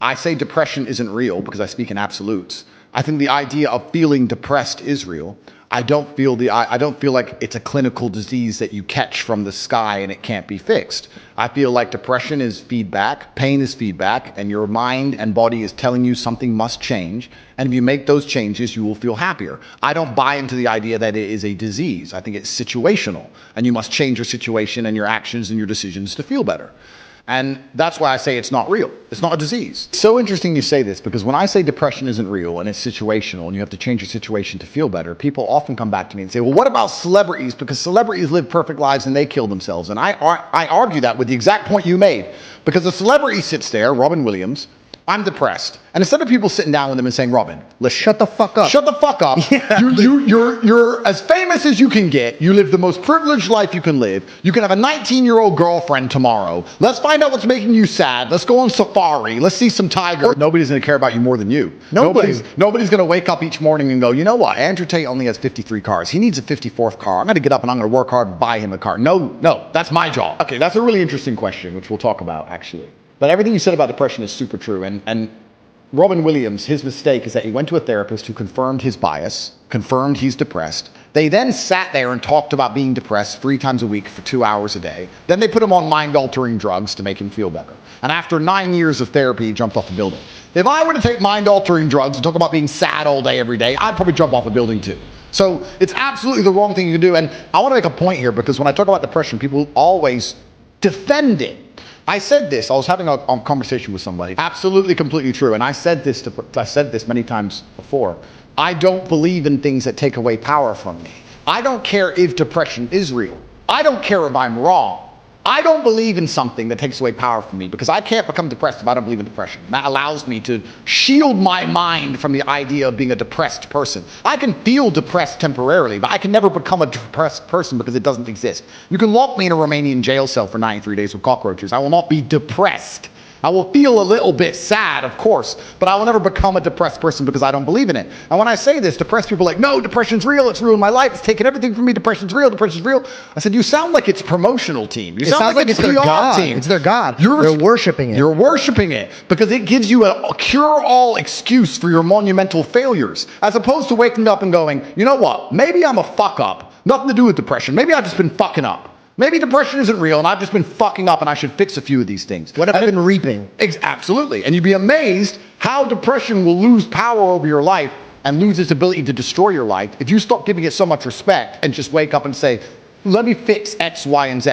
I say depression isn't real because I speak in absolutes. I think the idea of feeling depressed is real. I don't feel like it's a clinical disease that you catch from the sky and it can't be fixed. I feel like depression is feedback, pain is feedback, and your mind and body is telling you something must change. And if you make those changes, you will feel happier. I don't buy into the idea that it is a disease. I think it's situational, and you must change your situation and your actions and your decisions to feel better. And that's why I say it's not real. It's not a disease. It's so interesting you say this, because when I say depression isn't real and it's situational and you have to change your situation to feel better, people often come back to me and say, well, what about celebrities? Because celebrities live perfect lives and they kill themselves. And I argue that with the exact point you made, because a celebrity sits there, Robin Williams, I'm depressed. And instead of people sitting down with him and saying, Robin, let's shut the fuck up. Shut the fuck up. Yeah. You're as famous as you can get. You live the most privileged life you can live. You can have a 19-year-old girlfriend tomorrow. Let's find out what's making you sad. Let's go on safari. Let's see some tiger. Nobody's going to care about you more than you. Nobody's going to wake up each morning and go, you know what? Andrew Tate only has 53 cars. He needs a 54th car. I'm going to get up and I'm going to work hard and buy him a car. No, that's my job. Okay, that's a really interesting question, which we'll talk about, actually. But everything you said about depression is super true. And Robin Williams, his mistake is that he went to a therapist who confirmed his bias, confirmed he's depressed. They then sat there and talked about being depressed 3 times a week for 2 hours a day. Then they put him on mind-altering drugs to make him feel better. And after 9 years of therapy, he jumped off a building. If I were to take mind-altering drugs and talk about being sad all day, every day, I'd probably jump off a building too. So it's absolutely the wrong thing you can do. And I want to make a point here, because when I talk about depression, people always defend it. I said this, I was having a conversation with somebody, absolutely completely true, and I said this many times before. I don't believe in things that take away power from me. I don't care if depression is real. I don't care if I'm wrong. I don't believe in something that takes away power from me, because I can't become depressed if I don't believe in depression. That allows me to shield my mind from the idea of being a depressed person. I can feel depressed temporarily, but I can never become a depressed person because it doesn't exist. You can lock me in a Romanian jail cell for 93 days with cockroaches. I will not be depressed. I will feel a little bit sad, of course, but I will never become a depressed person because I don't believe in it. And when I say this, depressed people are like, no, depression's real, it's ruined my life, it's taken everything from me, depression's real, depression's real. I said, you sound like it's promotional team. You sound like it's their God. It's their God. They're worshiping it. You're worshiping it because it gives you a cure-all excuse for your monumental failures, as opposed to waking up and going, you know what, maybe I'm a fuck-up. Nothing to do with depression. Maybe I've just been fucking up. Maybe depression isn't real and I've just been fucking up and I should fix a few of these things. What have I been reaping? Absolutely. And you'd be amazed how depression will lose power over your life and lose its ability to destroy your life if you stop giving it so much respect and just wake up and say, let me fix X, Y, and Z.